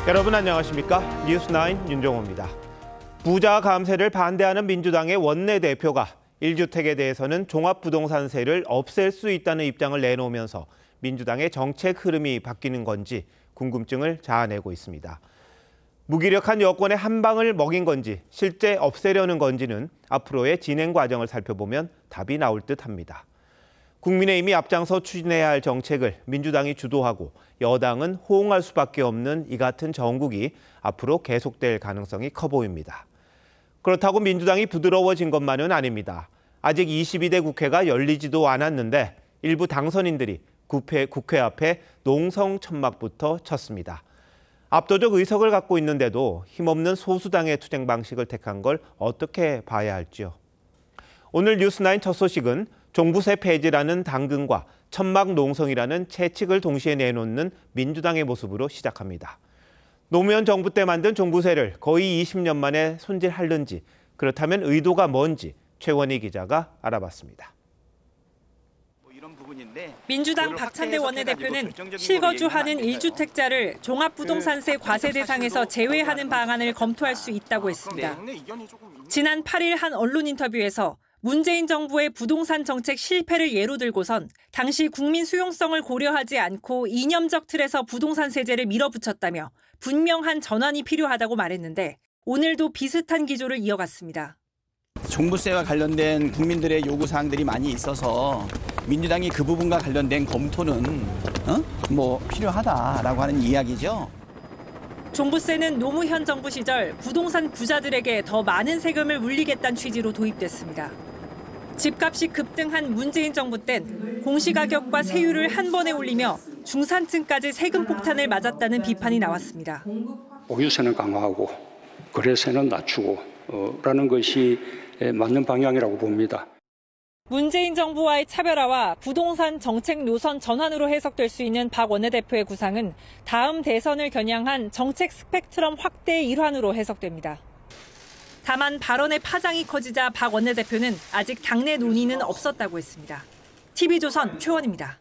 여러분 안녕하십니까? 뉴스9 윤종호입니다. 부자 감세를 반대하는 민주당의 원내대표가 1주택에 대해서는 종합부동산세를 없앨 수 있다는 입장을 내놓으면서 민주당의 정책 흐름이 바뀌는 건지 궁금증을 자아내고 있습니다. 무기력한 여권의 한 방을 먹인 건지 실제 없애려는 건지는 앞으로의 진행 과정을 살펴보면 답이 나올 듯합니다. 국민의힘이 앞장서 추진해야 할 정책을 민주당이 주도하고 여당은 호응할 수밖에 없는 이 같은 정국이 앞으로 계속될 가능성이 커 보입니다. 그렇다고 민주당이 부드러워진 것만은 아닙니다. 아직 22대 국회가 열리지도 않았는데 일부 당선인들이 국회 앞에 농성천막부터 쳤습니다. 압도적 의석을 갖고 있는데도 힘없는 소수당의 투쟁 방식을 택한 걸 어떻게 봐야 할지요. 오늘 뉴스9 첫 소식은 종부세 폐지라는 당근과 천막 농성이라는 채찍을 동시에 내놓는 민주당의 모습으로 시작합니다. 노무현 정부 때 만든 종부세를 거의 20년 만에 손질하는지, 그렇다면 의도가 뭔지 최원희 기자가 알아봤습니다. 민주당 박찬대 원내대표는 실거주하는 1주택자를 종합부동산세 과세 대상에서 제외하는 방안을 검토할 수 있다고 했습니다. 지난 8일 한 언론 인터뷰에서 문재인 정부의 부동산 정책 실패를 예로 들고선 당시 국민 수용성을 고려하지 않고 이념적 틀에서 부동산 세제를 밀어붙였다며 분명한 전환이 필요하다고 말했는데 오늘도 비슷한 기조를 이어갔습니다. 종부세와 관련된 국민들의 요구사항들이 많이 있어서 민주당이 그 부분과 관련된 검토는 필요하다라고 하는 이야기죠. 종부세는 노무현 정부 시절 부동산 부자들에게 더 많은 세금을 물리겠다는 취지로 도입됐습니다. 집값이 급등한 문재인 정부 땐 공시가격과 세율을 한 번에 올리며 중산층까지 세금 폭탄을 맞았다는 비판이 나왔습니다. 보유세는 강화하고 거래세는 낮추고 라는 것이 맞는 방향이라고 봅니다. 문재인 정부와의 차별화와 부동산 정책 노선 전환으로 해석될 수 있는 박 원내대표의 구상은 다음 대선을 겨냥한 정책 스펙트럼 확대의 일환으로 해석됩니다. 다만 발언의 파장이 커지자 박 원내대표는 아직 당내 논의는 없었다고 했습니다. TV조선 최원입니다.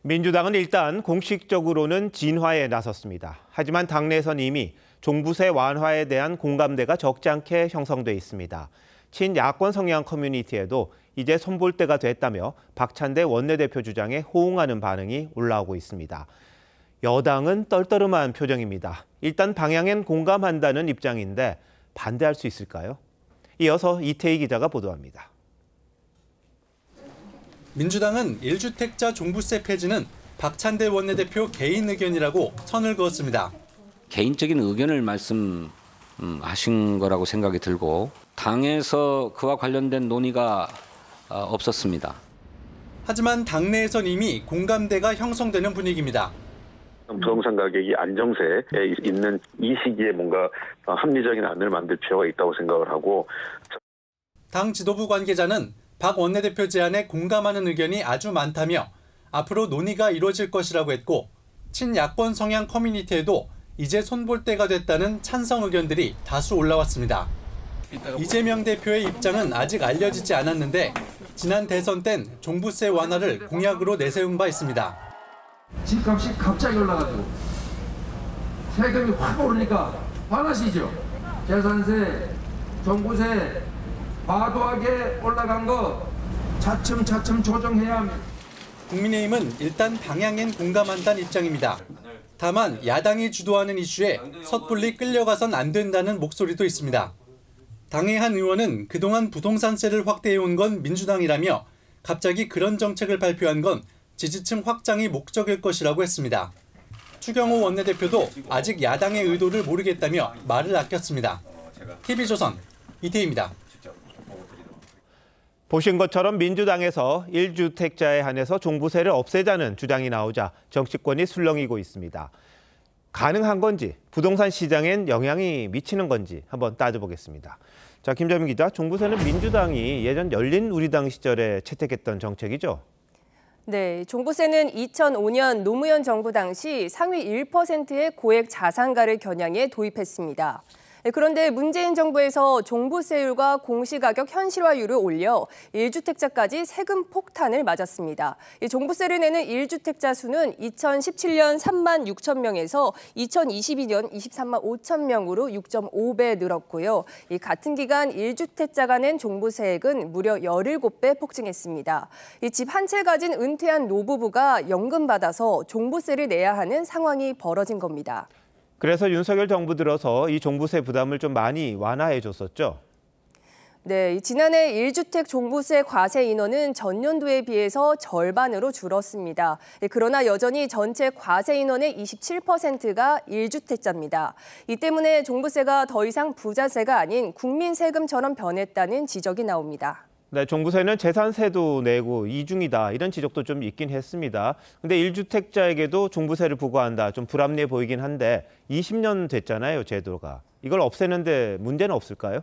민주당은 일단 공식적으로는 진화에 나섰습니다. 하지만 당내에선 이미 종부세 완화에 대한 공감대가 적지 않게 형성돼 있습니다. 친야권 성향 커뮤니티에도 이제 손볼 때가 됐다며 박찬대 원내대표 주장에 호응하는 반응이 올라오고 있습니다. 여당은 떨떠름한 표정입니다. 일단 방향엔 공감한다는 입장인데 반대할 수 있을까요? 이어서 이태희 기자가 보도합니다. 민주당은 1주택자 종부세 폐지는 박찬대 원내대표 개인 의견이라고 선을 그었습니다. 개인적인 의견을 말씀하신 거라고 생각이 들고 당에서 그와 관련된 논의가 없었습니다. 하지만 당내에선 이미 공감대가 형성되는 분위기입니다. 부동산 가격이 안정세에 있는 이 시기에 뭔가 합리적인 안을 만들 필요가 있다고 생각을 하고. 당 지도부 관계자는 박 원내대표 제안에 공감하는 의견이 아주 많다며 앞으로 논의가 이루어질 것이라고 했고 친야권 성향 커뮤니티에도 이제 손볼 때가 됐다는 찬성 의견들이 다수 올라왔습니다. 이재명 대표의 입장은 아직 알려지지 않았는데 지난 대선 땐 종부세 완화를 공약으로 내세운 바 있습니다. 집값이 갑자기 올라가지고 세금이 확 오르니까 화나시죠? 재산세, 종부세 과도하게 올라간 거 차츰 조정해야 합니다. 국민의힘은 일단 방향엔 공감한다는 입장입니다. 다만 야당이 주도하는 이슈에 섣불리 끌려가선 안 된다는 목소리도 있습니다. 당의 한 의원은 그동안 부동산세를 확대해온 건 민주당이라며 갑자기 그런 정책을 발표한 건 지지층 확장이 목적일 것이라고 했습니다. 추경호 원내대표도 아직 야당의 의도를 모르겠다며 말을 아꼈습니다. TV조선 이태희입니다. 보신 것처럼 민주당에서 1주택자에 한해서 종부세를 없애자는 주장이 나오자 정치권이 술렁이고 있습니다. 가능한 건지, 부동산 시장엔 영향이 미치는 건지 한번 따져보겠습니다. 자, 김자민 기자, 종부세는 민주당이 예전 열린우리당 시절에 채택했던 정책이죠? 네, 종부세는 2005년 노무현 정부 당시 상위 1%의 고액 자산가를 겨냥해 도입했습니다. 그런데 문재인 정부에서 종부세율과 공시가격 현실화율을 올려 1주택자까지 세금 폭탄을 맞았습니다. 종부세를 내는 1주택자 수는 2017년 3만 6천 명에서 2022년 23만 5천 명으로 6.5배 늘었고요. 같은 기간 1주택자가 낸 종부세액은 무려 17배 폭증했습니다. 집 한 채 가진 은퇴한 노부부가 연금 받아서 종부세를 내야 하는 상황이 벌어진 겁니다. 그래서 윤석열 정부 들어서 이 종부세 부담을 좀 많이 완화해 줬었죠. 네, 지난해 1주택 종부세 과세 인원은 전년도에 비해서 절반으로 줄었습니다. 그러나 여전히 전체 과세 인원의 27%가 1주택자입니다. 이 때문에 종부세가 더 이상 부자세가 아닌 국민 세금처럼 변했다는 지적이 나옵니다. 네, 종부세는 재산세도 내고 이중이다 이런 지적도 좀 있긴 했습니다. 근데 1주택자에게도 종부세를 부과한다 좀 불합리해 보이긴 한데 20년 됐잖아요, 제도가. 이걸 없애는데 문제는 없을까요?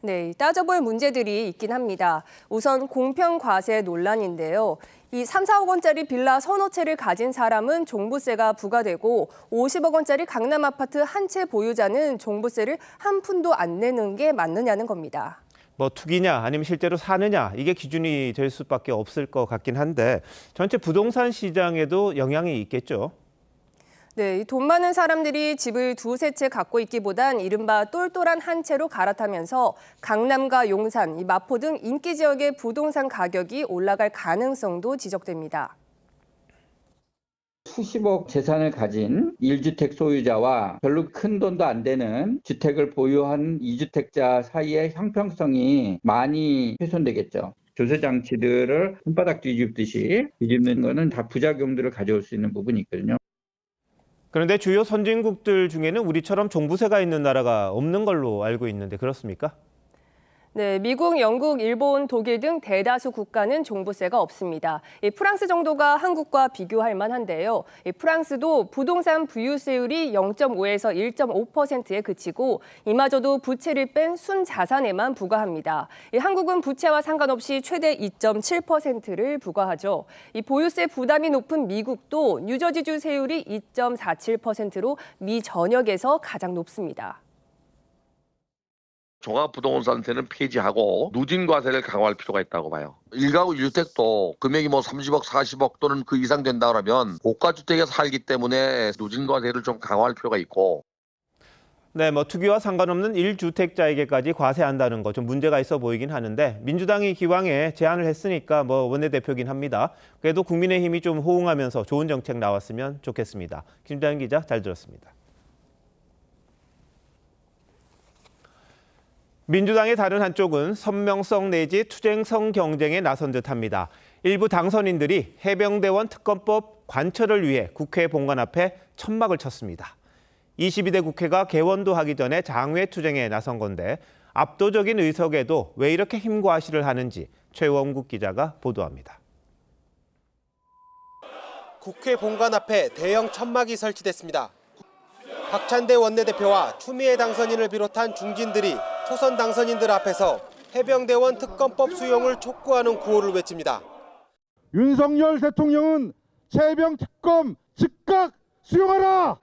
네, 따져볼 문제들이 있긴 합니다. 우선 공평과세 논란인데요. 이 3, 4억 원짜리 빌라 서너 채를 가진 사람은 종부세가 부과되고 50억 원짜리 강남 아파트 한 채 보유자는 종부세를 한 푼도 안 내는 게 맞느냐는 겁니다. 뭐 투기냐 아니면 실제로 사느냐 이게 기준이 될 수밖에 없을 것 같긴 한데 전체 부동산 시장에도 영향이 있겠죠. 네, 돈 많은 사람들이 집을 두세 채 갖고 있기보단 이른바 똘똘한 한 채로 갈아타면서 강남과 용산, 마포 등 인기 지역의 부동산 가격이 올라갈 가능성도 지적됩니다. 수십억 재산을 가진 1주택 소유자와 별로 큰 돈도 안 되는 주택을 보유한 2주택자 사이의 형평성이 많이 훼손되겠죠. 조세 장치들을 손바닥 뒤집듯이 뒤집는 거는 다 부작용들을 가져올 수 있는 부분이 있거든요. 그런데 주요 선진국들 중에는 우리처럼 종부세가 있는 나라가 없는 걸로 알고 있는데 그렇습니까? 네, 미국, 영국, 일본, 독일 등 대다수 국가는 종부세가 없습니다. 프랑스 정도가 한국과 비교할 만한데요. 프랑스도 부동산 부유세율이 0.5에서 1.5%에 그치고 이마저도 부채를 뺀 순자산에만 부과합니다. 한국은 부채와 상관없이 최대 2.7%를 부과하죠. 이 보유세 부담이 높은 미국도 뉴저지주 세율이 2.47%로 미 전역에서 가장 높습니다. 종합부동산세는 폐지하고 누진과세를 강화할 필요가 있다고 봐요. 1가구 1주택도 금액이 30억, 40억 또는 그 이상 된다 그러면 고가주택에 살기 때문에 누진과세를 좀 강화할 필요가 있고. 네, 투기와 상관없는 1주택자에게까지 과세한다는 거 좀 문제가 있어 보이긴 하는데 민주당이 기왕에 제안을 했으니까 원내대표긴 합니다. 그래도 국민의힘이 좀 호응하면서 좋은 정책 나왔으면 좋겠습니다. 김다현 기자 잘 들었습니다. 민주당의 다른 한쪽은 선명성 내지 투쟁성 경쟁에 나선 듯합니다. 일부 당선인들이 해병대원 특검법 관철을 위해 국회 본관 앞에 천막을 쳤습니다. 22대 국회가 개원도 하기 전에 장외 투쟁에 나선 건데 압도적인 의석에도 왜 이렇게 힘과시를 하는지 최원국 기자가 보도합니다. 국회 본관 앞에 대형 천막이 설치됐습니다. 박찬대 원내대표와 추미애 당선인을 비롯한 중진들이 초선 당선인들 앞에서 해병대원 특검법 수용을 촉구하는 구호를 외칩니다. 윤석열 대통령은 해병 특검 즉각 수용하라!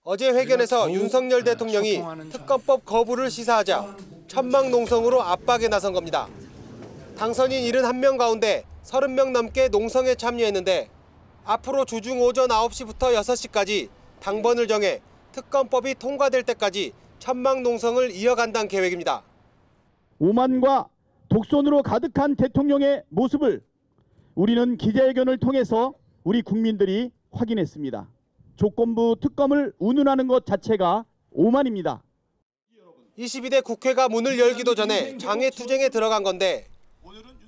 어제 회견에서 윤석열 대통령이 특검법 거부를 시사하자 천막 농성으로 압박에 나선 겁니다. 당선인 71명 가운데 30명 넘게 농성에 참여했는데 앞으로 주중 오전 9시부터 6시까지 당번을 정해 특검법이 통과될 때까지 천막 농성을 이어간다는 계획입니다. 오만과 독선으로 가득한 대통령의 모습을 우리는 기자회견을 통해서 우리 국민들이 확인했습니다. 조건부 특검을 운운하는 것 자체가 오만입니다. 22대 국회가 문을 열기도 전에 장외 투쟁에 들어간 건데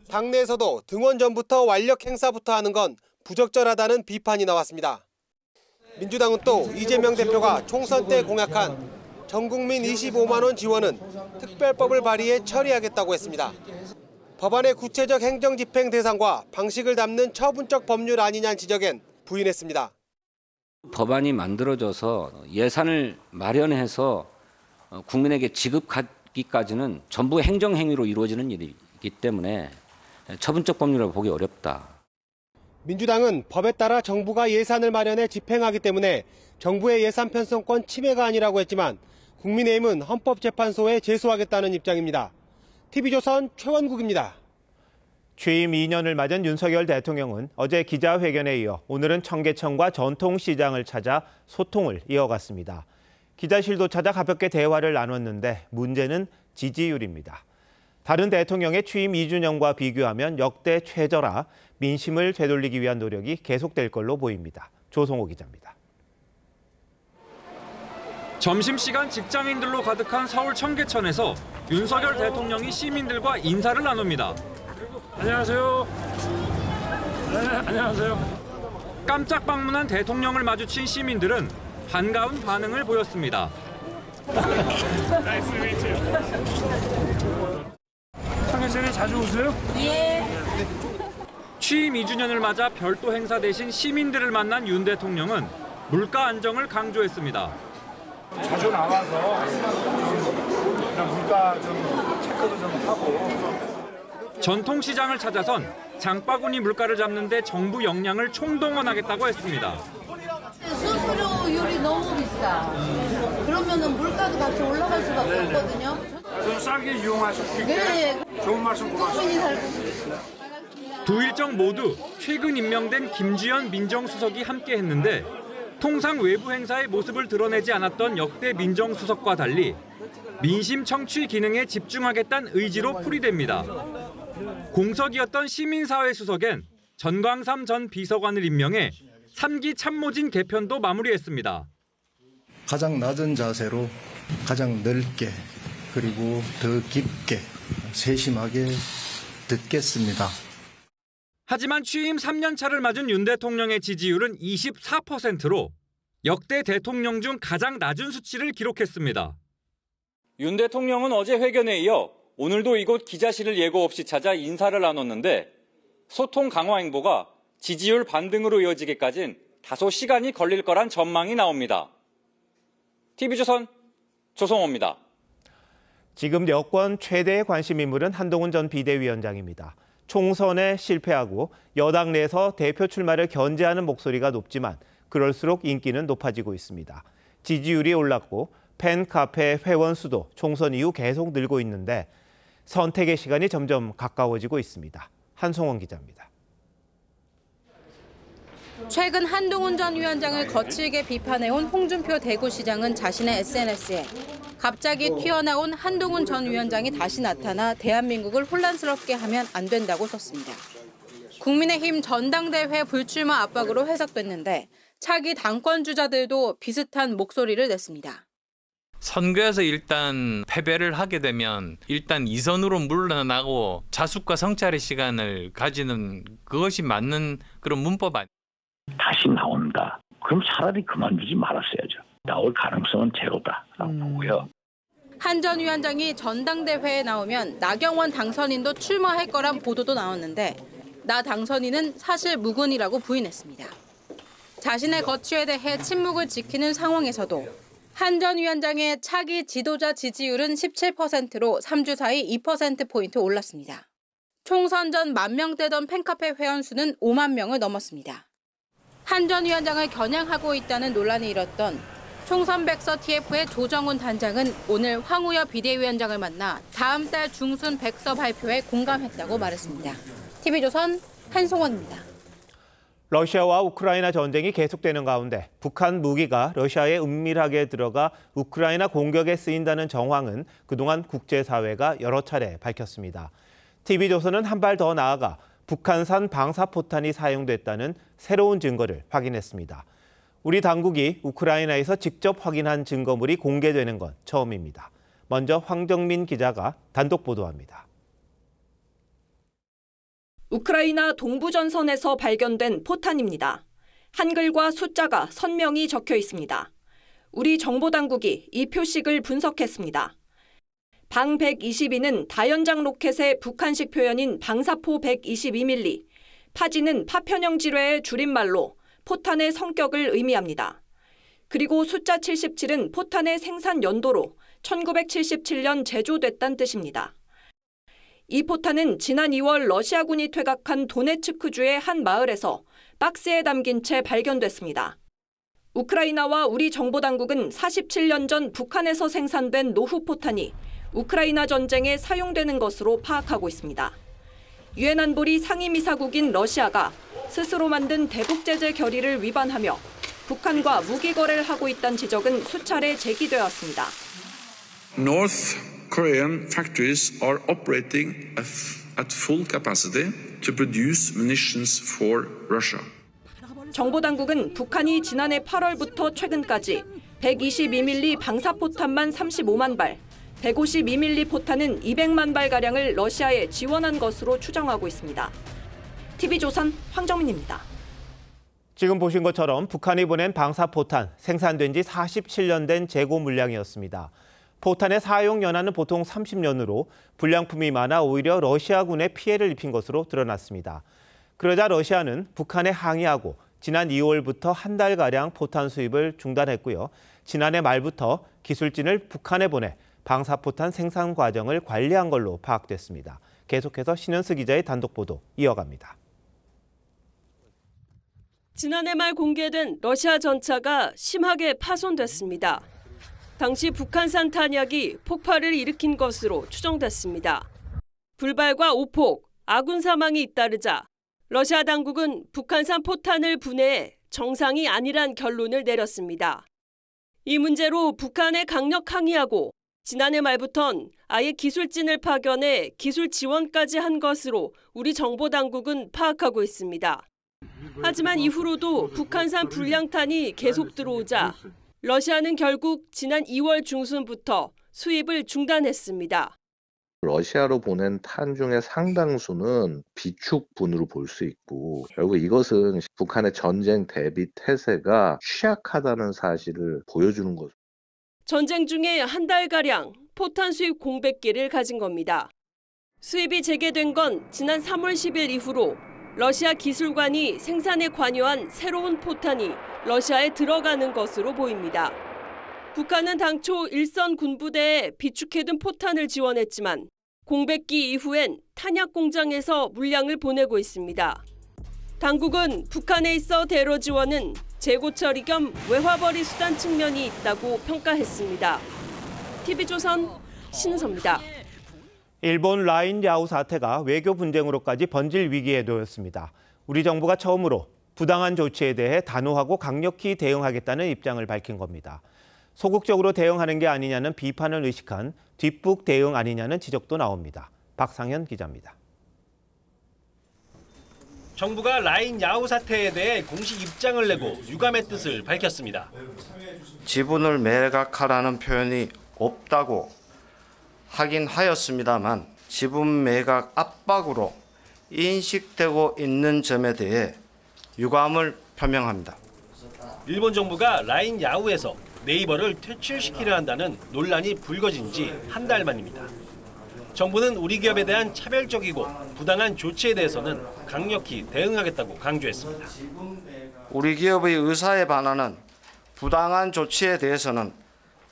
당내에서도 등원 전부터 완력 행사부터 하는 건 부적절하다는 비판이 나왔습니다. 민주당은 또 이재명 대표가 총선 때 공약한 전국민 25만 원 지원은 특별법을 발의해 처리하겠다고 했습니다. 법안의 구체적 행정 집행 대상과 방식을 담는 처분적 법률 아니냐는 지적엔 부인했습니다. 법안이 만들어져서 예산을 마련해서 국민에게 지급하기까지는 전부 행정행위로 이루어지는 일이기 때문에 처분적 법률을 보기 어렵다. 민주당은 법에 따라 정부가 예산을 마련해 집행하기 때문에 정부의 예산 편성권 침해가 아니라고 했지만 국민의힘은 헌법재판소에 제소하겠다는 입장입니다. TV조선 최원국입니다. 취임 2년을 맞은 윤석열 대통령은 어제 기자회견에 이어 오늘은 청계천과 전통시장을 찾아 소통을 이어갔습니다. 기자실도 찾아 가볍게 대화를 나눴는데 문제는 지지율입니다. 다른 대통령의 취임 2주년과 비교하면 역대 최저라 민심을 되돌리기 위한 노력이 계속될 걸로 보입니다. 조성호 기자입니다. 점심시간 직장인들로 가득한 서울 청계천에서 윤석열 대통령이 시민들과 인사를 나눕니다. 안녕하세요. 네, 안녕하세요. 깜짝 방문한 대통령을 마주친 시민들은 반가운 반응을 보였습니다. 청계천에 자주 오세요? 예. 취임 2주년을 맞아 별도 행사 대신 시민들을 만난 윤 대통령은 물가 안정을 강조했습니다. 자주 나와서 물가 좀 체크도 좀 하고. 전통시장을 찾아선 장바구니 물가를 잡는 데 정부 역량을 총동원하겠다고 했습니다. 수수료율이 너무 비싸. 그러면은 물가도 같이 올라갈 수밖에 없거든요. 좀 싸게 이용하시고 네. 좋은 말씀 고맙습니다. 두 일정 모두 최근 임명된 김주현 민정수석이 함께 했는데 통상 외부 행사의 모습을 드러내지 않았던 역대 민정수석과 달리 민심 청취 기능에 집중하겠다는 의지로 풀이됩니다. 공석이었던 시민사회 수석엔 전광삼 전 비서관을 임명해 3기 참모진 개편도 마무리했습니다. 가장 낮은 자세로 가장 넓게 그리고 더 깊게 세심하게 듣겠습니다. 하지만 취임 3년 차를 맞은 윤 대통령의 지지율은 24%로 역대 대통령 중 가장 낮은 수치를 기록했습니다. 윤 대통령은 어제 회견에 이어 오늘도 이곳 기자실을 예고 없이 찾아 인사를 나눴는데 소통 강화 행보가 지지율 반등으로 이어지기까진 다소 시간이 걸릴 거란 전망이 나옵니다. TV조선 조성호입니다. 지금 여권 최대의 관심 인물은 한동훈 전 비대위원장입니다. 총선에 실패하고 여당 내에서 대표 출마를 견제하는 목소리가 높지만 그럴수록 인기는 높아지고 있습니다. 지지율이 올랐고 팬카페 회원 수도 총선 이후 계속 늘고 있는데 선택의 시간이 점점 가까워지고 있습니다. 한송원 기자입니다. 최근 한동훈 전 위원장을 거칠게 비판해온 홍준표 대구시장은 자신의 SNS에 갑자기 튀어나온 한동훈 전 위원장이 다시 나타나 대한민국을 혼란스럽게 하면 안 된다고 썼습니다. 국민의힘 전당대회 불출마 압박으로 해석됐는데 차기 당권 주자들도 비슷한 목소리를 냈습니다. 선거에서 일단 패배를 하게 되면 일단 2선으로 물러나고 자숙과 성찰의 시간을 가지는 그것이 맞는 그런 문법 아니에요. 다시 나온다. 그럼 차라리 그만두지 말았어야죠. 나올 가능성은 제로다라고 보고요. 한 전 위원장이 전당대회에 나오면 나경원 당선인도 출마할 거란 보도도 나왔는데 나 당선인은 사실 무근이라고 부인했습니다. 자신의 거취에 대해 침묵을 지키는 상황에서도 한 전 위원장의 차기 지도자 지지율은 17%로 3주 사이 2%포인트 올랐습니다. 총선 전 10,000대던 팬카페 회원 수는 5만 명을 넘었습니다. 한 전 위원장을 겨냥하고 있다는 논란이 일었던 총선 백서 TF의 조정훈 단장은 오늘 황우여 비대위원장을 만나 다음 달 중순 백서 발표에 공감했다고 말했습니다. TV조선 한송원입니다. 러시아와 우크라이나 전쟁이 계속되는 가운데 북한 무기가 러시아에 은밀하게 들어가 우크라이나 공격에 쓰인다는 정황은 그동안 국제사회가 여러 차례 밝혔습니다. TV조선은 한 발 더 나아가 북한산 방사포탄이 사용됐다는 새로운 증거를 확인했습니다. 우리 당국이 우크라이나에서 직접 확인한 증거물이 공개되는 건 처음입니다. 먼저 황정민 기자가 단독 보도합니다. 우크라이나 동부전선에서 발견된 포탄입니다. 한글과 숫자가 선명히 적혀 있습니다. 우리 정보당국이 이 표식을 분석했습니다. 방 122는 다연장 로켓의 북한식 표현인 방사포 122mm, 파지는 파편형 지뢰의 줄임말로 포탄의 성격을 의미합니다. 그리고 숫자 77은 포탄의 생산 연도로 1977년 제조됐다는 뜻입니다. 이 포탄은 지난 2월 러시아군이 퇴각한 도네츠크주의 한 마을에서 박스에 담긴 채 발견됐습니다. 우크라이나와 우리 정보당국은 47년 전 북한에서 생산된 노후포탄이 우크라이나 전쟁에 사용되는 것으로 파악하고 있습니다. 유엔 안보리 상임이사국인 러시아가 스스로 만든 대북제재 결의를 위반하며 북한과 무기 거래를 하고 있다는 지적은 수차례 제기되었습니다. North Korean factories are operating at full capacity to produce munitions for Russia. 정보당국은 북한이 지난해 8월부터 최근까지 122mm 방사포탄만 35만 발, 152mm 포탄은 200만 발가량을 러시아에 지원한 것으로 추정하고 있습니다. TV조선 황정민입니다. 지금 보신 것처럼 북한이 보낸 방사포탄, 생산된 지 47년 된 재고 물량이었습니다. 포탄의 사용 연한은 보통 30년으로 불량품이 많아 오히려 러시아군에 피해를 입힌 것으로 드러났습니다. 그러자 러시아는 북한에 항의하고 지난 2월부터 한 달가량 포탄 수입을 중단했고요. 지난해 말부터 기술진을 북한에 보내 방사포탄 생산 과정을 관리한 걸로 파악됐습니다. 계속해서 신현수 기자의 단독 보도 이어갑니다. 지난해 말 공개된 러시아 전차가 심하게 파손됐습니다. 당시 북한산 탄약이 폭발을 일으킨 것으로 추정됐습니다. 불발과 오폭, 아군 사망이 잇따르자 러시아 당국은 북한산 포탄을 분해해 정상이 아니란 결론을 내렸습니다. 이 문제로 북한에 강력 항의하고 지난해 말부턴 아예 기술진을 파견해 기술 지원까지 한 것으로 우리 정보당국은 파악하고 있습니다. 하지만 이후로도 북한산 불량탄이 계속 들어오자 러시아는 결국 지난 2월 중순부터 수입을 중단했습니다. 러시아로 보낸 탄 중에 상당수는 비축분으로 볼 수 있고 결국 이것은 북한의 전쟁 대비 태세가 취약하다는 사실을 보여주는 거죠. 전쟁 중에 한 달가량 포탄 수입 공백기를 가진 겁니다. 수입이 재개된 건 지난 3월 10일 이후로 러시아 기술관이 생산에 관여한 새로운 포탄이 러시아에 들어가는 것으로 보입니다. 북한은 당초 일선 군부대에 비축해둔 포탄을 지원했지만 공백기 이후엔 탄약 공장에서 물량을 보내고 있습니다. 당국은 북한에 있어 대로 지원은 재고 처리 겸 외화벌이 수단 측면이 있다고 평가했습니다. TV조선 신은서입니다. 일본 라인 야후 사태가 외교 분쟁으로까지 번질 위기에 놓였습니다. 우리 정부가 처음으로 부당한 조치에 대해 단호하고 강력히 대응하겠다는 입장을 밝힌 겁니다. 소극적으로 대응하는 게 아니냐는 비판을 의식한 뒷북 대응 아니냐는 지적도 나옵니다. 박상현 기자입니다. 정부가 라인 야후 사태에 대해 공식 입장을 내고 유감의 뜻을 밝혔습니다. 지분을 매각하라는 표현이 없다고 하긴 하였습니다만 지분 매각 압박으로 인식되고 있는 점에 대해 유감을 표명합니다. 일본 정부가 라인 야후에서 네이버를 퇴출시키려 한다는 논란이 불거진 지 한 달 만입니다. 정부는 우리 기업에 대한 차별적이고 부당한 조치에 대해서는 강력히 대응하겠다고 강조했습니다. 우리 기업의 의사에 반하는 부당한 조치에 대해서는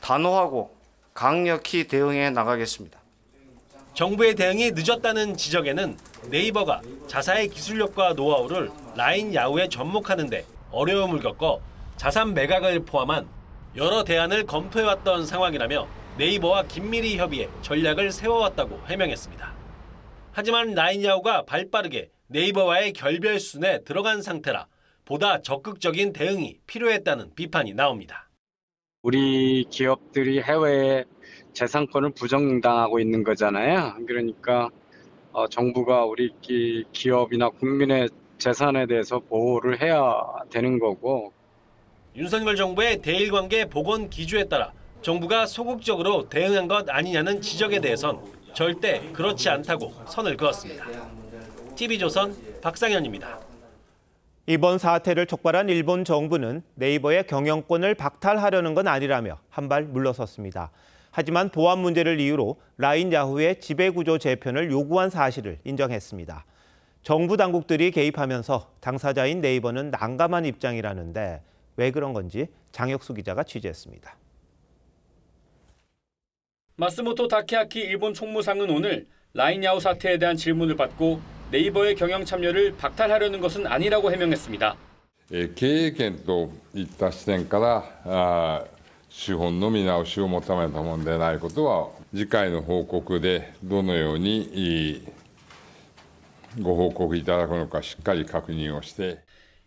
단호하고 강력히 대응해 나가겠습니다. 정부의 대응이 늦었다는 지적에는 네이버가 자사의 기술력과 노하우를 라인 야후에 접목하는 데 어려움을 겪어 자산 매각을 포함한 여러 대안을 검토해왔던 상황이라며 네이버와 긴밀히 협의해 전략을 세워왔다고 해명했습니다. 하지만 라인 야후가 발빠르게 네이버와의 결별순에 들어간 상태라 보다 적극적인 대응이 필요했다는 비판이 나옵니다. 우리 기업들이 해외에 재산권을 부정당하고 있는 거잖아요. 그러니까 정부가 우리 기업이나 국민의 재산에 대해서 보호를 해야 되는 거고. 윤석열 정부의 대일관계 복원 기조에 따라 정부가 소극적으로 대응한 것 아니냐는 지적에 대해선 절대 그렇지 않다고 선을 그었습니다. TV조선 박상현입니다. 이번 사태를 촉발한 일본 정부는 네이버의 경영권을 박탈하려는 건 아니라며 한 발 물러섰습니다. 하지만 보안 문제를 이유로 라인 야후의 지배구조 재편을 요구한 사실을 인정했습니다. 정부 당국들이 개입하면서 당사자인 네이버는 난감한 입장이라는데 왜 그런 건지 장혁수 기자가 취재했습니다. 마스모토 타케아키 일본 총무상은 오늘 라인 야후 사태에 대한 질문을 받고 네이버의 경영 참여를 박탈하려는 것은 아니라고 해명했습니다. 経営権といった視点から資本の見直しを求めたものでないことは次回の報告でどのようにご報告いただくのかしっかり確認をして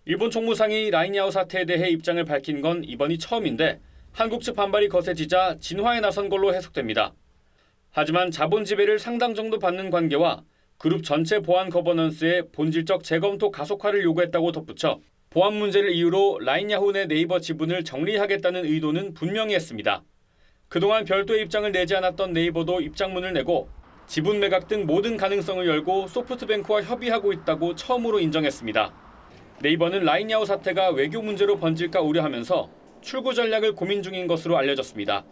일본 총무상이 라인야오 사태에 대해 입장을 밝힌 건 이번이 처음인데 한국 측 반발이 거세지자 진화에 나선 걸로 해석됩니다. 하지만 자본 지배를 상당 정도 받는 관계와 그룹 전체 보안 거버넌스의 본질적 재검토 가속화를 요구했다고 덧붙여 보안 문제를 이유로 라인야후 내 네이버 지분을 정리하겠다는 의도는 분명히 했습니다. 그동안 별도의 입장을 내지 않았던 네이버도 입장문을 내고 지분 매각 등 모든 가능성을 열고 소프트뱅크와 협의하고 있다고 처음으로 인정했습니다. 네이버는 라인야후 사태가 외교 문제로 번질까 우려하면서 출구 전략을 고민 중인 것으로 알려졌습니다.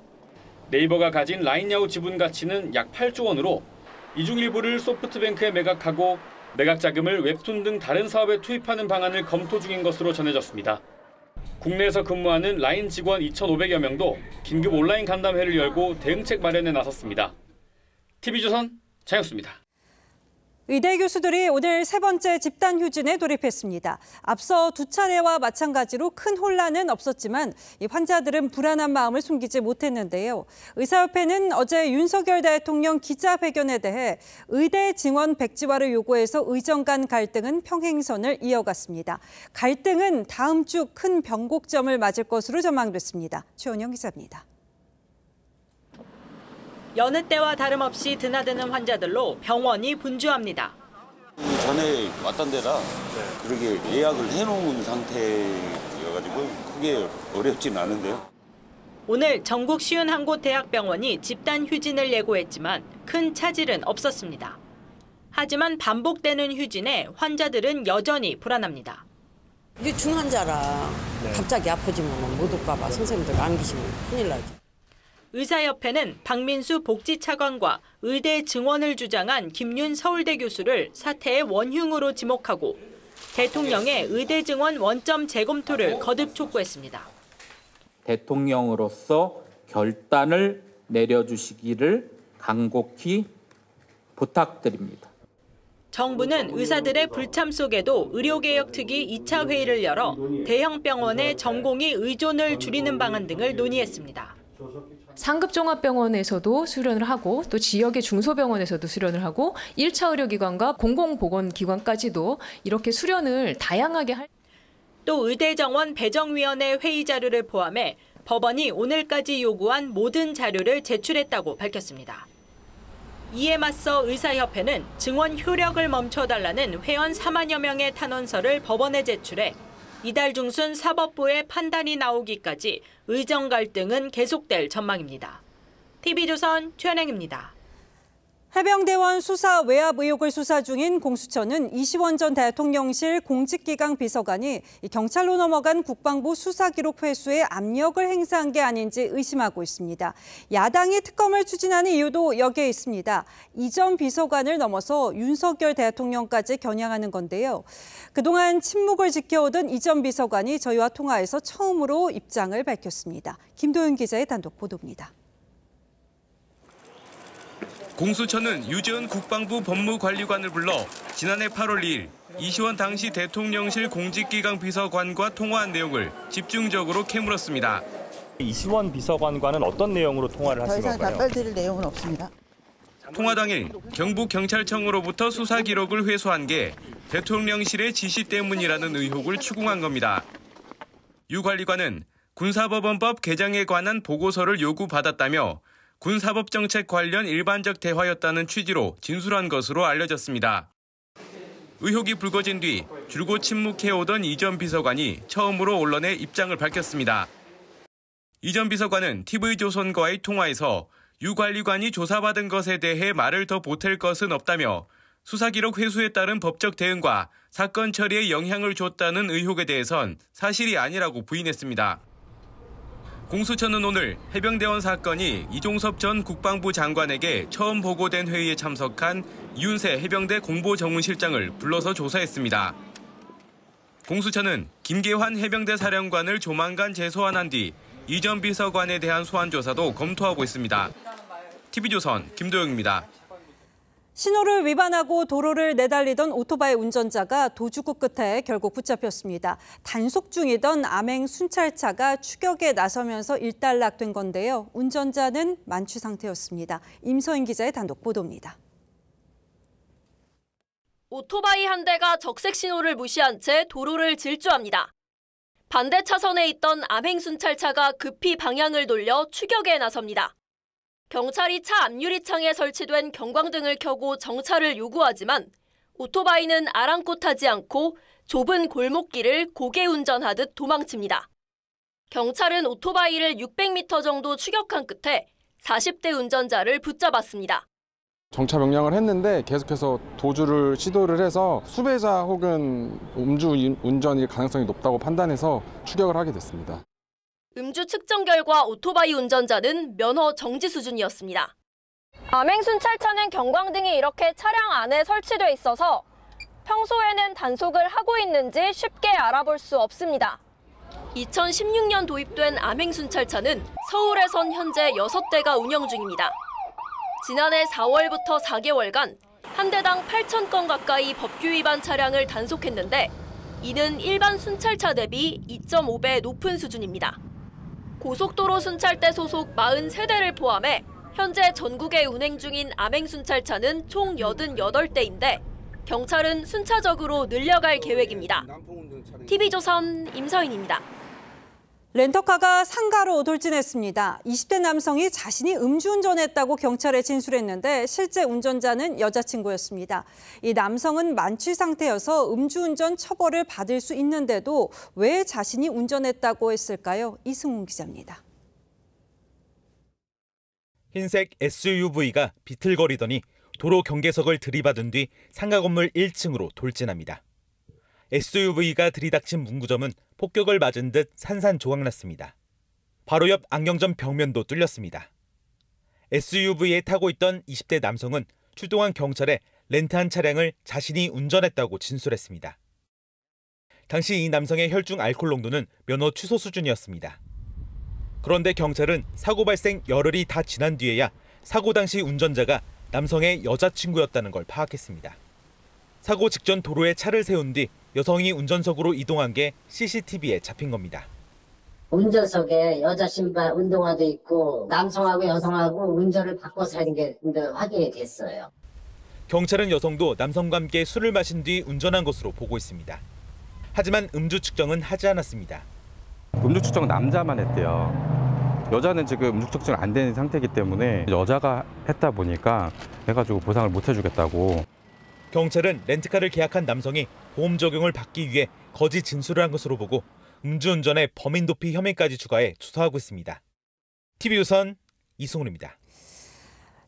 네이버가 가진 라인야후 지분 가치는 약 8조 원으로 이 중 일부를 소프트뱅크에 매각하고 매각 자금을 웹툰 등 다른 사업에 투입하는 방안을 검토 중인 것으로 전해졌습니다. 국내에서 근무하는 라인 직원 2,500여 명도 긴급 온라인 간담회를 열고 대응책 마련에 나섰습니다. TV조선 장혁수입니다. 의대 교수들이 오늘 세 번째 집단 휴진에 돌입했습니다. 앞서 두 차례와 마찬가지로 큰 혼란은 없었지만 환자들은 불안한 마음을 숨기지 못했는데요. 의사협회는 어제 윤석열 대통령 기자회견에 대해 의대 증원 백지화를 요구해서 의정 간 갈등은 평행선을 이어갔습니다. 갈등은 다음 주 큰 변곡점을 맞을 것으로 전망됐습니다. 최원영 기자입니다. 여느 때와 다름없이 드나드는 환자들로 병원이 분주합니다. 전에 왔던 데라 그렇게 예약을 해놓은 상태여가지고 크게 어렵진 않은데요. 오늘 전국 51곳 대학병원이 집단 휴진을 예고했지만 큰 차질은 없었습니다. 하지만 반복되는 휴진에 환자들은 여전히 불안합니다. 이게 중환자라 갑자기 아파지면 못 올까 봐 선생님들 안기시면 큰일 나지. 의사협회는 박민수 복지차관과 의대 증원을 주장한 김윤 서울대 교수를 사태의 원흉으로 지목하고 대통령의 의대 증원 원점 재검토를 거듭 촉구했습니다. 대통령으로서 결단을 내려주시기를 간곡히 부탁드립니다. 정부는 의사들의 불참 속에도 의료개혁특위 2차 회의를 열어 대형 병원의 전공의 의존을 줄이는 방안 등을 논의했습니다. 상급 종합병원에서도 수련을 하고 또 지역의 중소병원에서도 수련을 하고 1차 의료기관과 공공보건기관까지도 이렇게 수련을 다양하게 할. 또 의대정원 배정위원회 회의 자료를 포함해 법원이 오늘까지 요구한 모든 자료를 제출했다고 밝혔습니다. 이에 맞서 의사협회는 증원 효력을 멈춰달라는 회원 4만여 명의 탄원서를 법원에 제출해 이달 중순 사법부의 판단이 나오기까지 의정 갈등은 계속될 전망입니다. TV조선 최은행입니다. 해병대원 수사 외압 의혹을 수사 중인 공수처는 이시원 전 대통령실 공직기강 비서관이 경찰로 넘어간 국방부 수사 기록 회수에 압력을 행사한 게 아닌지 의심하고 있습니다. 야당이 특검을 추진하는 이유도 여기에 있습니다. 이 전 비서관을 넘어서 윤석열 대통령까지 겨냥하는 건데요. 그동안 침묵을 지켜오던 이 전 비서관이 저희와 통화해서 처음으로 입장을 밝혔습니다. 김도윤 기자의 단독 보도입니다. 공수처는 유재훈 국방부 법무관리관을 불러 지난해 8월 2일 이시원 당시 대통령실 공직기강 비서관과 통화한 내용을 집중적으로 캐물었습니다. 이시원 비서관과는 어떤 내용으로 통화를 하신 건가요? 더 이상 답변드릴 내용은 없습니다. 통화 당일 경북경찰청으로부터 수사 기록을 회수한 게 대통령실의 지시 때문이라는 의혹을 추궁한 겁니다. 유 관리관은 군사법원법 개정에 관한 보고서를 요구받았다며 군사법정책 관련 일반적 대화였다는 취지로 진술한 것으로 알려졌습니다. 의혹이 불거진 뒤 줄곧 침묵해오던 이 전 비서관이 처음으로 언론에 입장을 밝혔습니다. 이 전 비서관은 TV조선과의 통화에서 유 관리관이 조사받은 것에 대해 말을 더 보탤 것은 없다며 수사 기록 회수에 따른 법적 대응과 사건 처리에 영향을 줬다는 의혹에 대해선 사실이 아니라고 부인했습니다. 공수처는 오늘 해병대원 사건이 이종섭 전 국방부 장관에게 처음 보고된 회의에 참석한 이윤세 해병대 공보정훈실장을 불러서 조사했습니다. 공수처는 김계환 해병대 사령관을 조만간 재소환한 뒤 이 전 비서관에 대한 소환 조사도 검토하고 있습니다. TV조선 김도영입니다. 신호를 위반하고 도로를 내달리던 오토바이 운전자가 도주구 끝에 결국 붙잡혔습니다. 단속 중이던 암행 순찰차가 추격에 나서면서 일단락된 건데요. 운전자는 만취 상태였습니다. 임서인 기자의 단독 보도입니다. 오토바이 한 대가 적색 신호를 무시한 채 도로를 질주합니다. 반대 차선에 있던 암행 순찰차가 급히 방향을 돌려 추격에 나섭니다. 경찰이 차 앞유리창에 설치된 경광등을 켜고 정차를 요구하지만 오토바이는 아랑곳하지 않고 좁은 골목길을 고개 운전하듯 도망칩니다. 경찰은 오토바이를 600m 정도 추격한 끝에 40대 운전자를 붙잡았습니다. 정차 명령을 했는데 계속해서 도주를 시도를 해서 수배자 혹은 음주 운전일 가능성이 높다고 판단해서 추격을 하게 됐습니다. 음주 측정 결과 오토바이 운전자는 면허 정지 수준이었습니다. 암행 순찰차는 경광등이 이렇게 차량 안에 설치돼 있어서 평소에는 단속을 하고 있는지 쉽게 알아볼 수 없습니다. 2016년 도입된 암행 순찰차는 서울에선 현재 6대가 운영 중입니다. 지난해 4월부터 4개월간 한 대당 8,000건 가까이 법규 위반 차량을 단속했는데 이는 일반 순찰차 대비 2.5배 높은 수준입니다. 고속도로 순찰대 소속 43대를 포함해 현재 전국에 운행 중인 암행 순찰차는 총 88대인데 경찰은 순차적으로 늘려갈 계획입니다. TV조선 임서인입니다. 렌터카가 상가로 돌진했습니다. 20대 남성이 자신이 음주운전했다고 경찰에 진술했는데 실제 운전자는 여자친구였습니다. 이 남성은 만취 상태여서 음주운전 처벌을 받을 수 있는데도 왜 자신이 운전했다고 했을까요? 이승훈 기자입니다. 흰색 SUV가 비틀거리더니 도로 경계석을 들이받은 뒤 상가 건물 1층으로 돌진합니다. SUV가 들이닥친 문구점은 폭격을 맞은 듯 산산조각났습니다. 바로 옆 안경점 벽면도 뚫렸습니다. SUV에 타고 있던 20대 남성은 출동한 경찰에 렌트한 차량을 자신이 운전했다고 진술했습니다. 당시 이 남성의 혈중 알코올 농도는 면허 취소 수준이었습니다. 그런데 경찰은 사고 발생 열흘이 다 지난 뒤에야 사고 당시 운전자가 남성의 여자친구였다는 걸 파악했습니다. 사고 직전 도로에 차를 세운 뒤 여성이 운전석으로 이동한 게 CCTV에 잡힌 겁니다. 운전석에 여자 신발 운동화도 있고 남성하고 여성하고 운전을 바꿔서 하는 게 확인이 됐어요. 경찰은 여성도 남성과 함께 술을 마신 뒤 운전한 것으로 보고 있습니다. 하지만 음주 측정은 하지 않았습니다. 음주 측정은 남자만 했대요. 여자는 지금 음주 측정 안 되는 상태이기 때문에 여자가 했다 보니까 해가지고 보상을 못 해주겠다고. 경찰은 렌트카를 계약한 남성이 보험 적용을 받기 위해 거짓 진술을 한 것으로 보고 음주운전의 범인 도피 혐의까지 추가해 수사하고 있습니다. TV조선 이승훈입니다.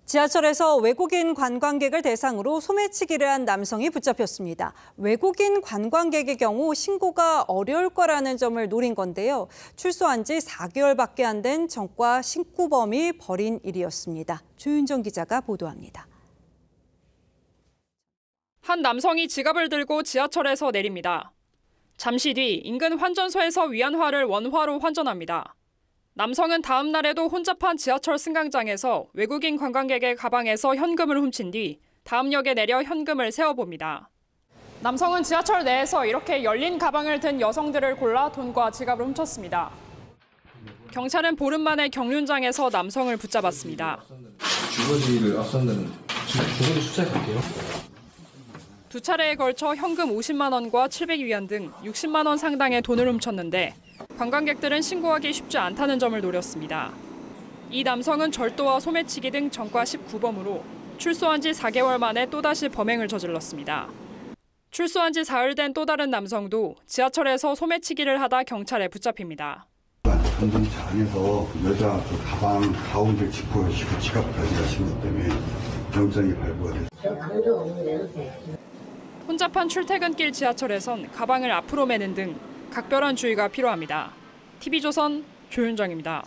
지하철에서 외국인 관광객을 대상으로 소매치기를 한 남성이 붙잡혔습니다. 외국인 관광객의 경우 신고가 어려울 거라는 점을 노린 건데요. 출소한 지 4개월밖에 안 된 전과 신고범이 벌인 일이었습니다. 조윤정 기자가 보도합니다. 한 남성이 지갑을 들고 지하철에서 내립니다. 잠시 뒤 인근 환전소에서 위안화를 원화로 환전합니다. 남성은 다음 날에도 혼잡한 지하철 승강장에서 외국인 관광객의 가방에서 현금을 훔친 뒤 다음 역에 내려 현금을 세어봅니다. 남성은 지하철 내에서 이렇게 열린 가방을 든 여성들을 골라 돈과 지갑을 훔쳤습니다. 경찰은 보름 만에 경륜장에서 남성을 붙잡았습니다. 주거지를 앞선다는 주거지 수사할게요. 두 차례에 걸쳐 현금 50만 원과 700위안 등 60만 원 상당의 돈을 훔쳤는데 관광객들은 신고하기 쉽지 않다는 점을 노렸습니다. 이 남성은 절도와 소매치기 등 전과 19범으로 출소한 지 4개월 만에 또다시 범행을 저질렀습니다. 출소한 지 사흘 된 또 다른 남성도 지하철에서 소매치기를 하다 경찰에 붙잡힙니다. 전동차 안에서 여자 그 가방 가운데 지퍼시고 지갑까지 하신 것 때문에 영장이 발부가 됐습니다. 혼잡한 출퇴근길 지하철에선 가방을 앞으로 매는 등 각별한 주의가 필요합니다. TV조선 조윤정입니다.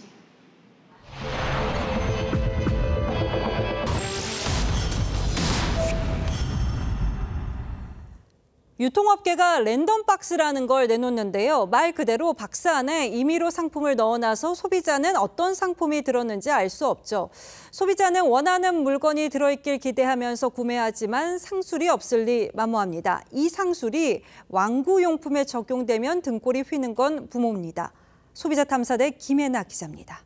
유통업계가 랜덤박스라는 걸 내놓는데요. 말 그대로 박스 안에 임의로 상품을 넣어놔서 소비자는 어떤 상품이 들었는지 알 수 없죠. 소비자는 원하는 물건이 들어있길 기대하면서 구매하지만 상술이 없을 리 만무합니다. 이 상술이 완구용품에 적용되면 등골이 휘는 건 부모입니다. 소비자탐사대 김혜나 기자입니다.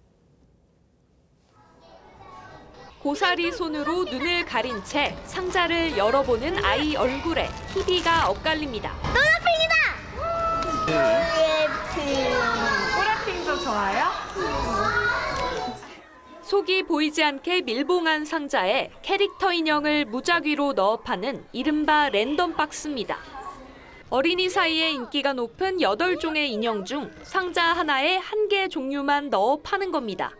고사리 손으로 눈을 가린 채 상자를 열어보는 아이 얼굴에 희비가 엇갈립니다. 노라핑이다! 꼬라핑도 좋아요? 속이 보이지 않게 밀봉한 상자에 캐릭터 인형을 무작위로 넣어 파는 이른바 랜덤박스입니다. 어린이 사이에 인기가 높은 8종의 인형 중 상자 하나에 1개 종류만 넣어 파는 겁니다.